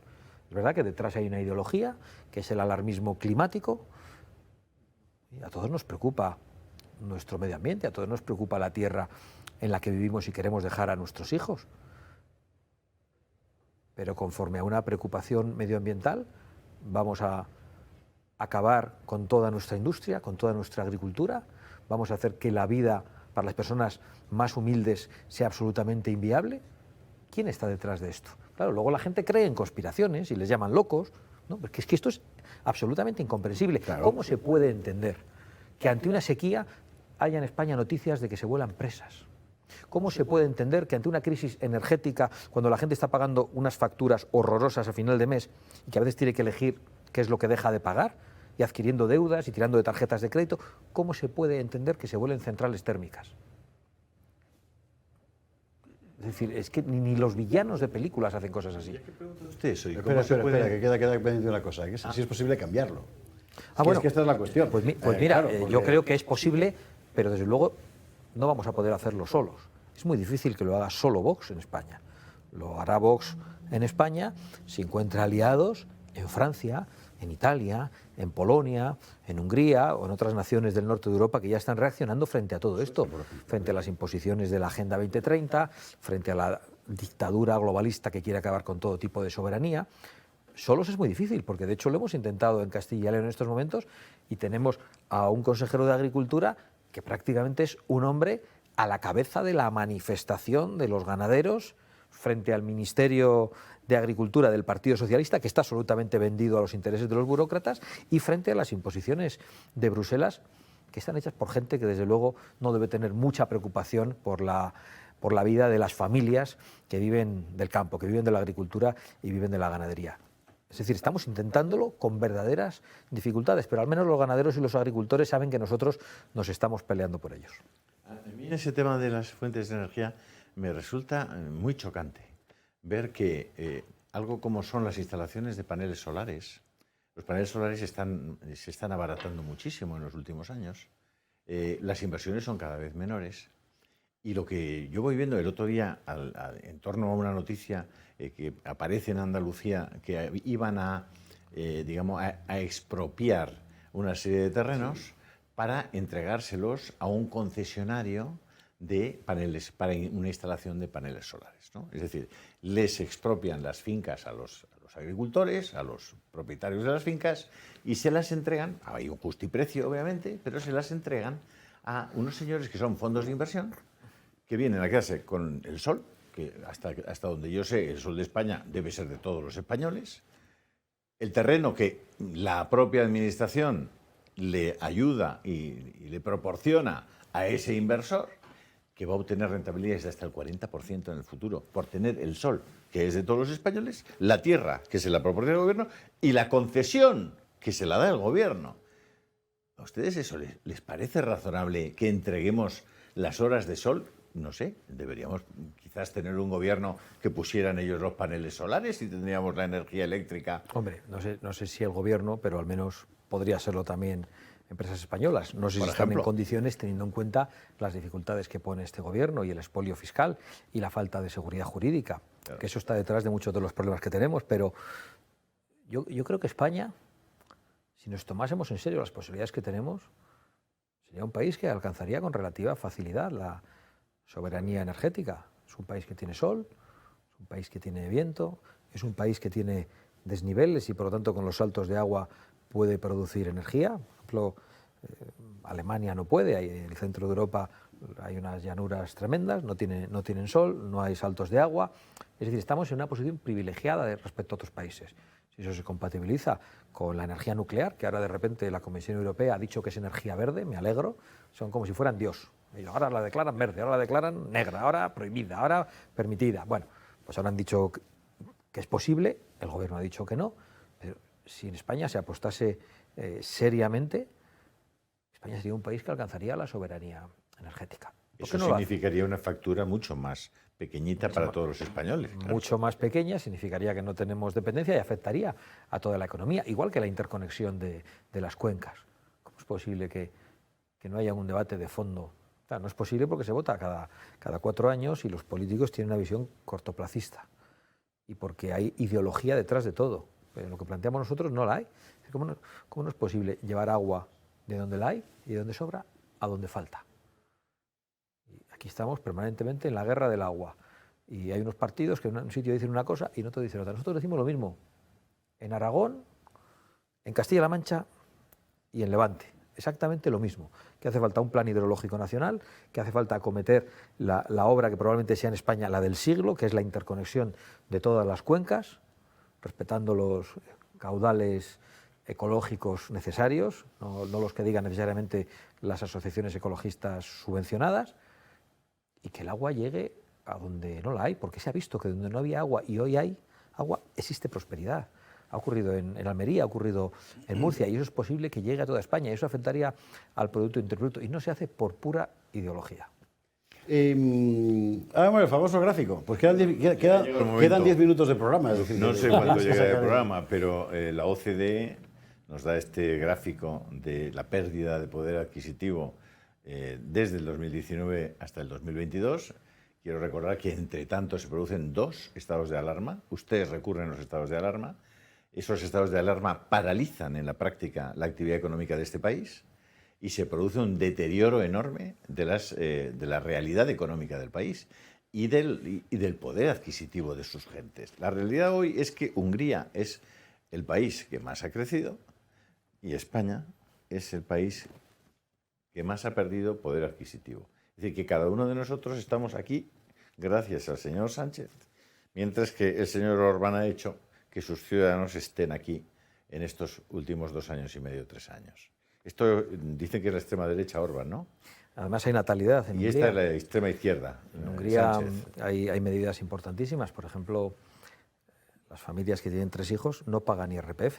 Es verdad que detrás hay una ideología, que es el alarmismo climático, y a todos nos preocupa nuestro medio ambiente, a todos nos preocupa la tierra en la que vivimos y queremos dejar a nuestros hijos. Pero conforme a una preocupación medioambiental, vamos a acabar con toda nuestra industria, con toda nuestra agricultura, vamos a hacer que la vida para las personas más humildes sea absolutamente inviable. ¿Quién está detrás de esto? Claro, luego la gente cree en conspiraciones y les llaman locos, ¿no? Porque es que esto es absolutamente incomprensible. Claro. ¿Cómo se puede entender que ante una sequía haya en España noticias de que se vuelan presas? ¿Cómo se puede entender que ante una crisis energética, cuando la gente está pagando unas facturas horrorosas a final de mes y que a veces tiene que elegir qué es lo que deja de pagar, y adquiriendo deudas y tirando de tarjetas de crédito, cómo se puede entender que se vuelen centrales térmicas? Es decir, es que ni los villanos de películas hacen cosas así. Espera, que queda pendiente una cosa, que si es posible cambiarlo. Bueno, es que esta es la cuestión. Pues mira, claro, porque yo creo que es posible, pero desde luego no vamos a poder hacerlo solos. Es muy difícil que lo haga solo Vox en España. Lo hará Vox en España si encuentra aliados en Francia, en Italia, en Polonia, en Hungría o en otras naciones del norte de Europa que ya están reaccionando frente a todo esto, frente a las imposiciones de la Agenda 2030, frente a la dictadura globalista que quiere acabar con todo tipo de soberanía. Solos es muy difícil, porque de hecho lo hemos intentado en Castilla y León en estos momentos y tenemos a un consejero de Agricultura que prácticamente es un hombre a la cabeza de la manifestación de los ganaderos frente al Ministerio de Agricultura del Partido Socialista, que está absolutamente vendido a los intereses de los burócratas, y frente a las imposiciones de Bruselas, que están hechas por gente que desde luego no debe tener mucha preocupación por la vida de las familias que viven del campo, que viven de la agricultura y viven de la ganadería. Es decir, estamos intentándolo con verdaderas dificultades, pero al menos los ganaderos y los agricultores saben que nosotros nos estamos peleando por ellos. En ese tema de las fuentes de energía me resulta muy chocante ver que algo como son las instalaciones de paneles solares, los paneles solares se están abaratando muchísimo en los últimos años, las inversiones son cada vez menores y lo que yo voy viendo el otro día en torno a una noticia que aparece en Andalucía que iban digamos, a expropiar una serie de terrenos para entregárselos a un concesionario de paneles, para una instalación de paneles solares, ¿no? Es decir, les expropian las fincas a los agricultores, a los propietarios de las fincas, y se las entregan, hay un justiprecio obviamente, pero se las entregan a unos señores que son fondos de inversión, que vienen a quedarse con el sol, que hasta donde yo sé, el sol de España debe ser de todos los españoles, el terreno que la propia administración le ayuda y le proporciona a ese inversor, que va a obtener rentabilidades de hasta el 40% en el futuro, por tener el sol, que es de todos los españoles, la tierra, que se la proporciona el gobierno, y la concesión, que se la da el gobierno. ¿A ustedes eso les parece razonable que entreguemos las horas de sol? No sé, deberíamos quizás tener un gobierno que pusieran ellos los paneles solares y tendríamos la energía eléctrica. Hombre, no sé si el gobierno, pero al menos podría serlo también empresas españolas. No sé si están en condiciones, teniendo en cuenta las dificultades que pone este gobierno y el expolio fiscal y la falta de seguridad jurídica, claro, que eso está detrás de muchos de los problemas que tenemos, pero yo creo que España, si nos tomásemos en serio las posibilidades que tenemos, sería un país que alcanzaría con relativa facilidad la soberanía energética. Es un país que tiene sol, es un país que tiene viento, es un país que tiene desniveles y por lo tanto con los saltos de agua puede producir energía. Por ejemplo, Alemania no puede, en el centro de Europa hay unas llanuras tremendas, no tienen sol, no hay saltos de agua. Es decir, estamos en una posición privilegiada respecto a otros países. Si eso se compatibiliza con la energía nuclear, que ahora de repente la Comisión Europea ha dicho que es energía verde, me alegro, son como si fueran Dios. Y ahora la declaran verde, ahora la declaran negra, ahora prohibida, ahora permitida. Bueno, pues ahora han dicho que es posible, el gobierno ha dicho que no, pero si en España se apostase seriamente, España sería un país que alcanzaría la soberanía energética. Eso no significaría una factura mucho más pequeñita para todos los españoles. Claro. Mucho más pequeña, significaría que no tenemos dependencia y afectaría a toda la economía, igual que la interconexión de las cuencas. ¿Cómo es posible que no haya un debate de fondo? Claro, no es posible porque se vota cada 4 años y los políticos tienen una visión cortoplacista y porque hay ideología detrás de todo. Pero lo que planteamos nosotros no la hay. ¿Cómo no es posible llevar agua de donde la hay y de donde sobra a donde falta? Y aquí estamos permanentemente en la guerra del agua. Y hay unos partidos que en un sitio dicen una cosa y en otro dicen otra. Nosotros decimos lo mismo en Aragón, en Castilla-La Mancha y en Levante. Exactamente lo mismo, que hace falta un plan hidrológico nacional, que hace falta acometer la obra que probablemente sea en España la del siglo, que es la interconexión de todas las cuencas, respetando los caudales ecológicos necesarios, no los que digan necesariamente las asociaciones ecologistas subvencionadas, y que el agua llegue a donde no la hay, porque se ha visto que donde no había agua y hoy hay agua, existe prosperidad. Ha ocurrido en Almería, ha ocurrido en Murcia, y eso es posible que llegue a toda España, y eso afectaría al Producto Interior Bruto, y no se hace por pura ideología. Bueno, el famoso gráfico. Pues quedan 10 minutos de programa. Es decir, no sé cuándo llega el programa, pero la OCDE nos da este gráfico de la pérdida de poder adquisitivo desde el 2019 hasta el 2022. Quiero recordar que, entre tanto, se producen 2 estados de alarma. Ustedes recurren a los estados de alarma. Esos estados de alarma paralizan en la práctica la actividad económica de este país y se produce un deterioro enorme de la realidad económica del país y del poder adquisitivo de sus gentes. La realidad hoy es que Hungría es el país que más ha crecido y España es el país que más ha perdido poder adquisitivo. Es decir, que cada uno de nosotros estamos aquí gracias al señor Sánchez, mientras que el señor Orbán ha hecho que sus ciudadanos estén aquí en estos últimos 2 años y medio, 3 años. Esto dicen que es la extrema derecha Orbán, ¿no? Además hay natalidad en Hungría. Y esta es la extrema izquierda. En Hungría hay medidas importantísimas. Por ejemplo, las familias que tienen 3 hijos no pagan IRPF,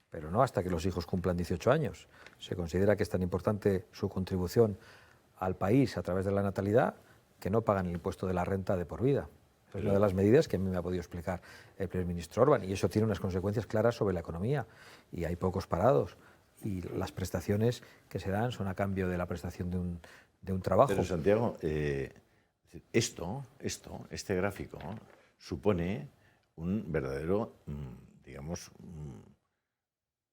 pero no hasta que los hijos cumplan 18 años. Se considera que es tan importante su contribución al país a través de la natalidad que no pagan el impuesto de la renta de por vida. Es una de las medidas que a mí me ha podido explicar el primer ministro Orbán, y eso tiene unas consecuencias claras sobre la economía, y hay pocos parados, y las prestaciones que se dan son a cambio de la prestación de un trabajo. Pero Santiago, este gráfico supone un verdadero, digamos,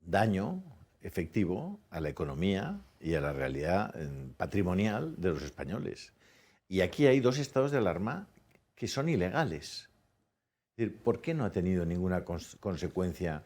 daño efectivo a la economía y a la realidad patrimonial de los españoles. Y aquí hay dos estados de alarma que son ilegales. Es decir, ¿por qué no ha tenido ninguna consecuencia?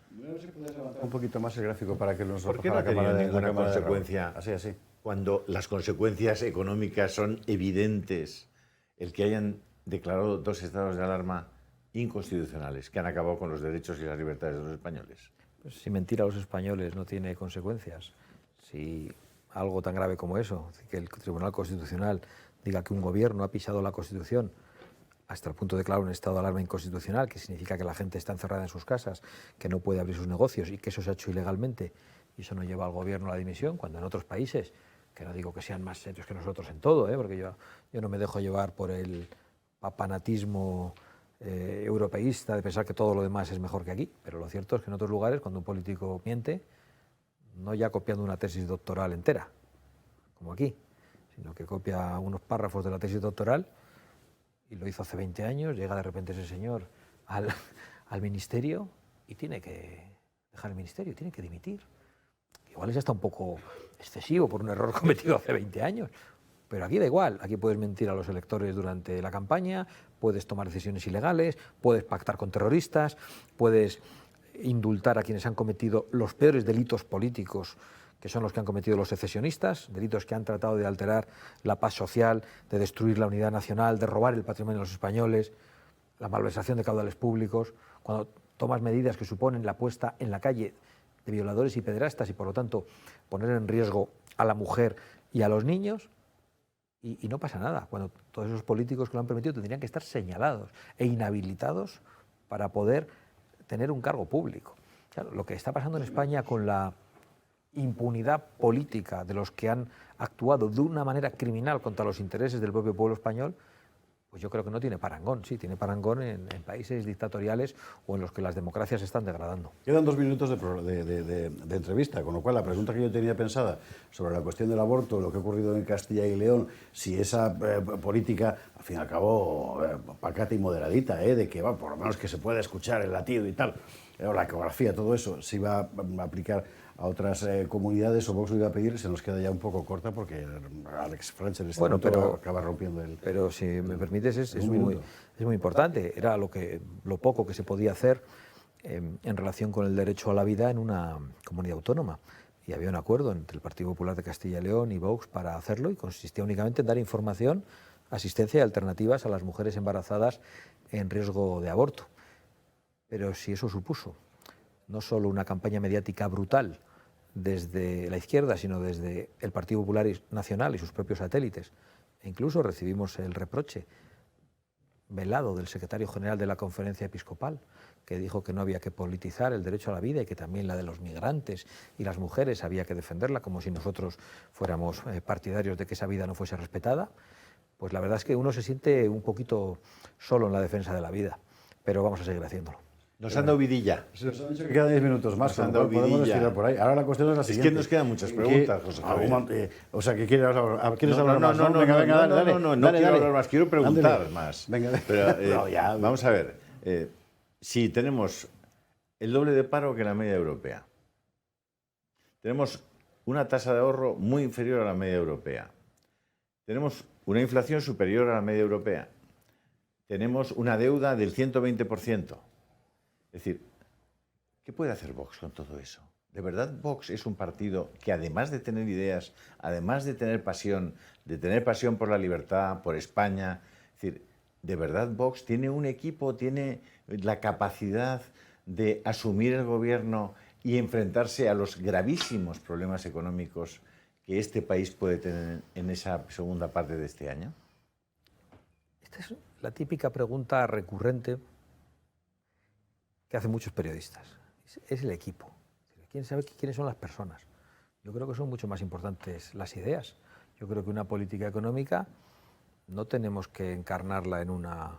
Un poquito más el gráfico para que nos ¿Por qué no ha tenido ninguna consecuencia? Así. Cuando las consecuencias económicas son evidentes, el que hayan declarado dos estados de alarma inconstitucionales que han acabado con los derechos y las libertades de los españoles. Pues si mentir a los españoles no tiene consecuencias, si algo tan grave como eso, que el Tribunal Constitucional diga que un gobierno ha pisado la Constitución hasta el punto de declarar un estado de alarma inconstitucional, que significa que la gente está encerrada en sus casas, que no puede abrir sus negocios y que eso se ha hecho ilegalmente, y eso no lleva al gobierno a la dimisión, cuando en otros países, que no digo que sean más serios que nosotros en todo, porque yo no me dejo llevar por el papanatismo europeísta de pensar que todo lo demás es mejor que aquí, pero lo cierto es que en otros lugares, cuando un político miente, no ya copiando una tesis doctoral entera, como aquí, sino que copia unos párrafos de la tesis doctoral, y lo hizo hace 20 años, llega de repente ese señor al ministerio y tiene que dejar el ministerio, tiene que dimitir. Igual es hasta un poco excesivo por un error cometido hace 20 años, pero aquí da igual, aquí puedes mentir a los electores durante la campaña, puedes tomar decisiones ilegales, puedes pactar con terroristas, puedes indultar a quienes han cometido los peores delitos políticos, que son los que han cometido los secesionistas, delitos que han tratado de alterar la paz social, de destruir la unidad nacional, de robar el patrimonio de los españoles, la malversación de caudales públicos, cuando tomas medidas que suponen la puesta en la calle de violadores y pederastas y, por lo tanto, poner en riesgo a la mujer y a los niños, y no pasa nada, cuando todos esos políticos que lo han permitido tendrían que estar señalados e inhabilitados para poder tener un cargo público. Claro, lo que está pasando en España con la impunidad política de los que han actuado de una manera criminal contra los intereses del propio pueblo español, pues yo creo que no tiene parangón. Sí, tiene parangón en países dictatoriales o en los que las democracias se están degradando. Quedan 2 minutos de entrevista, con lo cual la pregunta que yo tenía pensada sobre la cuestión del aborto, lo que ha ocurrido en Castilla y León, si esa política, al fin y al cabo, pacata y moderadita, de que por lo menos que se pueda escuchar el latido y tal, la ecografía, todo eso, se iba a aplicar a otras comunidades, o Vox lo iba a pedir, se nos queda ya un poco corta porque Alex Francher acaba rompiendo el... Pero si me permites, es muy importante. Era lo poco que se podía hacer en relación con el derecho a la vida en una comunidad autónoma. Y había un acuerdo entre el Partido Popular de Castilla y León y Vox para hacerlo, y consistía únicamente en dar información, asistencia y alternativas a las mujeres embarazadas en riesgo de aborto. Pero si eso supuso no solo una campaña mediática brutal desde la izquierda, sino desde el Partido Popular Nacional y sus propios satélites, e incluso recibimos el reproche velado del secretario general de la Conferencia Episcopal, que dijo que no había que politizar el derecho a la vida y que también la de los migrantes y las mujeres había que defenderla, como si nosotros fuéramos partidarios de que esa vida no fuese respetada. Pues la verdad es que uno se siente un poquito solo en la defensa de la vida, pero vamos a seguir haciéndolo. Nos han dado vidilla. Se nos han dicho que quedan 10 minutos más, nos han dado podemos vidilla. estirar por ahí. Ahora la cuestión es la siguiente. Es que nos quedan muchas preguntas, José Javier. O sea, que quieres hablar más. No quiero hablar más, quiero preguntar más. Venga, pero, vamos a ver, si tenemos el doble de paro que la media europea, tenemos una tasa de ahorro muy inferior a la media europea, tenemos una inflación superior a la media europea, tenemos una deuda del 120%. Es decir, ¿qué puede hacer Vox con todo eso? ¿De verdad Vox es un partido que, además de tener ideas, además de tener pasión por la libertad, por España, es decir, ¿de verdad Vox tiene un equipo, tiene la capacidad de asumir el gobierno y enfrentarse a los gravísimos problemas económicos que este país puede tener en esa segunda parte de este año? Esta es la típica pregunta recurrente que hacen muchos periodistas. Es el equipo. Quieren saber quiénes son las personas. Yo creo que son mucho más importantes las ideas Yo creo que una política económica no tenemos que encarnarla en una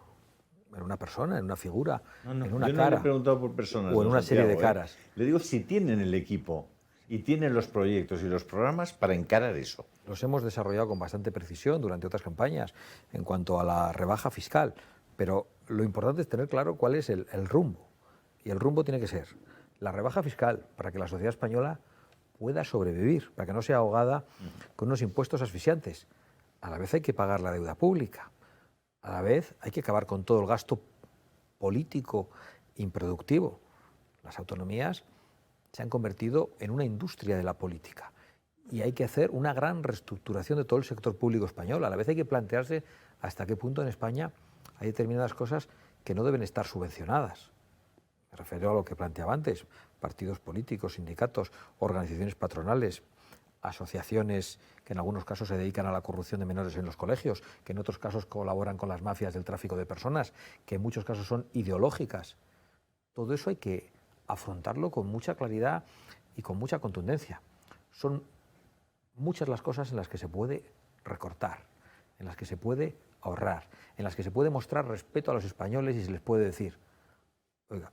persona, en una figura, en una yo cara. No le he preguntado por personas, o en una Santiago, serie de caras. Le digo si tienen el equipo y tienen los proyectos y los programas para encarar eso. Los hemos desarrollado con bastante precisión durante otras campañas en cuanto a la rebaja fiscal, pero lo importante es tener claro cuál es el rumbo. Y el rumbo tiene que ser la rebaja fiscal para que la sociedad española pueda sobrevivir, para que no sea ahogada con unos impuestos asfixiantes. A la vez hay que pagar la deuda pública, a la vez hay que acabar con todo el gasto político improductivo. Las autonomías se han convertido en una industria de la política y hay que hacer una gran reestructuración de todo el sector público español. A la vez hay que plantearse hasta qué punto en España hay determinadas cosas que no deben estar subvencionadas. Me refiero a lo que planteaba antes, partidos políticos, sindicatos, organizaciones patronales, asociaciones que en algunos casos se dedican a la corrupción de menores en los colegios, que en otros casos colaboran con las mafias del tráfico de personas, que en muchos casos son ideológicas. Todo eso hay que afrontarlo con mucha claridad y con mucha contundencia. Son muchas las cosas en las que se puede recortar, en las que se puede ahorrar, en las que se puede mostrar respeto a los españoles y se les puede decir, oiga,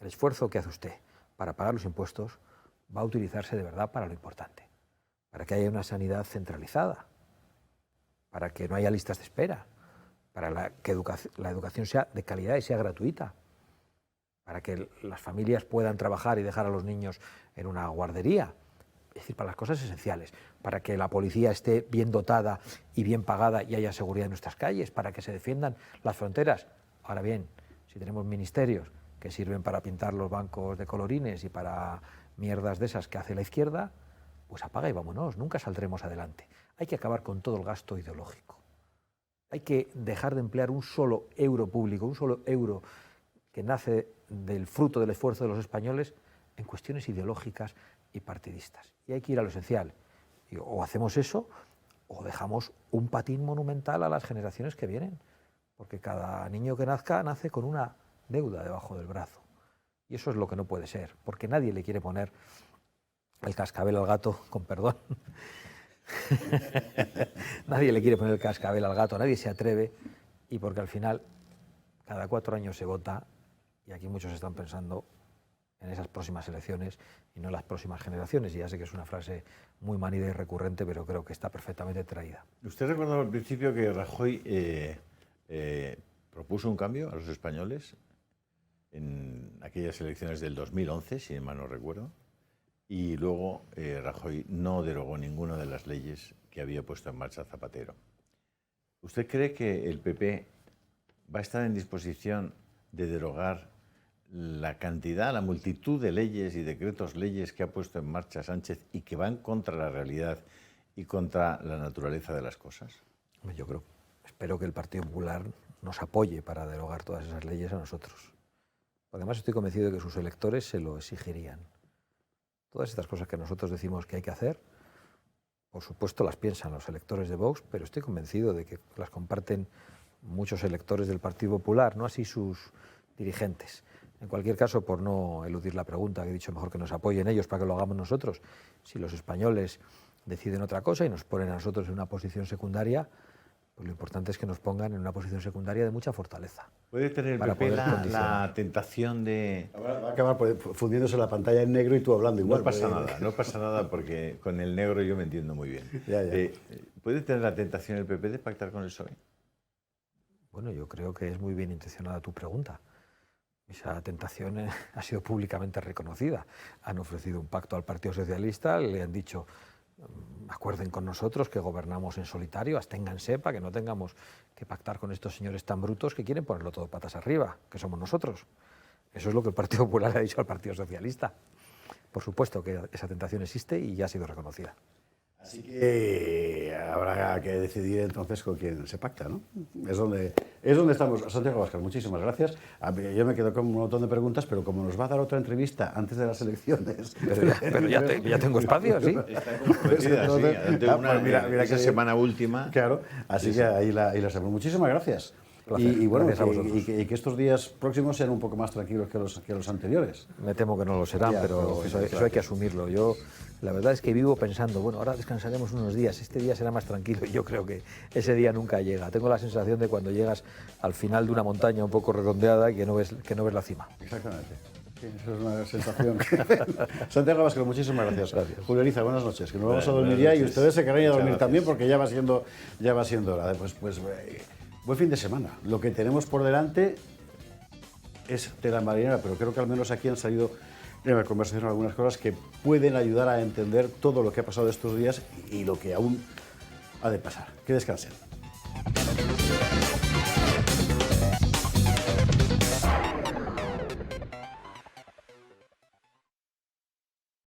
el esfuerzo que hace usted para pagar los impuestos va a utilizarse de verdad para lo importante, para que haya una sanidad centralizada, para que no haya listas de espera, para que la educación sea de calidad y sea gratuita, para que las familias puedan trabajar y dejar a los niños en una guardería, es decir, para las cosas esenciales, para que la policía esté bien dotada y bien pagada y haya seguridad en nuestras calles, para que se defiendan las fronteras. Ahora bien, si tenemos ministerios que sirven para pintar los bancos de colorines y para mierdas de esas que hace la izquierda, pues apaga y vámonos, nunca saldremos adelante. Hay que acabar con todo el gasto ideológico. Hay que dejar de emplear un solo euro público, un solo euro que nace del fruto del esfuerzo de los españoles en cuestiones ideológicas y partidistas. Y hay que ir a lo esencial. Y o hacemos eso o dejamos un patín monumental a las generaciones que vienen, porque cada niño que nazca nace con una deuda debajo del brazo. Y eso es lo que no puede ser, porque nadie le quiere poner el cascabel al gato, con perdón. Nadie le quiere poner el cascabel al gato, nadie se atreve, y porque al final cada 4 años se vota, y aquí muchos están pensando en esas próximas elecciones y no en las próximas generaciones. Y ya sé que es una frase muy manida y recurrente, pero creo que está perfectamente traída. Usted recordaba al principio que Rajoy propuso un cambio a los españoles en aquellas elecciones del 2011, si mal no recuerdo, y luego Rajoy no derogó ninguna de las leyes que había puesto en marcha Zapatero. ¿Usted cree que el PP va a estar en disposición de derogar la cantidad, la multitud de leyes y decretos leyes que ha puesto en marcha Sánchez y que van contra la realidad y contra la naturaleza de las cosas? Yo espero que el Partido Popular nos apoye para derogar todas esas leyes a nosotros. Además estoy convencido de que sus electores se lo exigirían. Todas estas cosas que nosotros decimos que hay que hacer, por supuesto las piensan los electores de Vox, pero estoy convencido de que las comparten muchos electores del Partido Popular, no así sus dirigentes. En cualquier caso, por no eludir la pregunta, que he dicho mejor que nos apoyen ellos para que lo hagamos nosotros. Si los españoles deciden otra cosa y nos ponen a nosotros en una posición secundaria, pues lo importante es que nos pongan en una posición secundaria de mucha fortaleza. ¿Puede tener el PP la tentación de...? Va a acabar fundiéndose la pantalla en negro y tú hablando igual. No pasa nada porque con el negro yo me entiendo muy bien. Ya. ¿Puede tener la tentación el PP de pactar con el PSOE? Bueno, yo creo que es muy bien intencionada tu pregunta. Esa tentación ha sido públicamente reconocida. Han ofrecido un pacto al Partido Socialista, le han dicho, acuerden con nosotros que gobernamos en solitario, absténganse para que no tengamos que pactar con estos señores tan brutos que quieren ponerlo todo patas arriba, que somos nosotros. Eso es lo que el Partido Popular ha dicho al Partido Socialista. Por supuesto que esa tentación existe y ya ha sido reconocida. Así que habrá que decidir entonces con quién se pacta, ¿no? Es donde estamos. Santiago Abascal, muchísimas gracias. Yo me quedo con un montón de preguntas, pero como nos va a dar otra entrevista antes de las elecciones... Pero ya tengo espacio, ¿sí? Está comprometida, sí, ante esa semana última. Claro, así que ahí la hacemos. Muchísimas gracias. Placer. Y bueno, Gracias a vosotros. y que estos días próximos sean un poco más tranquilos que los anteriores. Me temo que no lo serán, Ya, pero eso hay que asumirlo. Yo, la verdad es que vivo pensando, bueno, ahora descansaremos unos días, este día será más tranquilo, y yo creo que ese día nunca llega. Tengo la sensación de cuando llegas al final de una montaña un poco redondeada que no ves la cima. Exactamente. Sí, esa es una sensación. Santiago Abascal, muchísimas gracias. Julio Ariza, buenas noches. Que nos vamos a dormir ya y ustedes se querrán ir a dormir también porque ya va siendo hora. Buen fin de semana. Lo que tenemos por delante es tela marinera, pero creo que al menos aquí han salido en la conversación algunas cosas que pueden ayudar a entender todo lo que ha pasado estos días y lo que aún ha de pasar. Que descansen.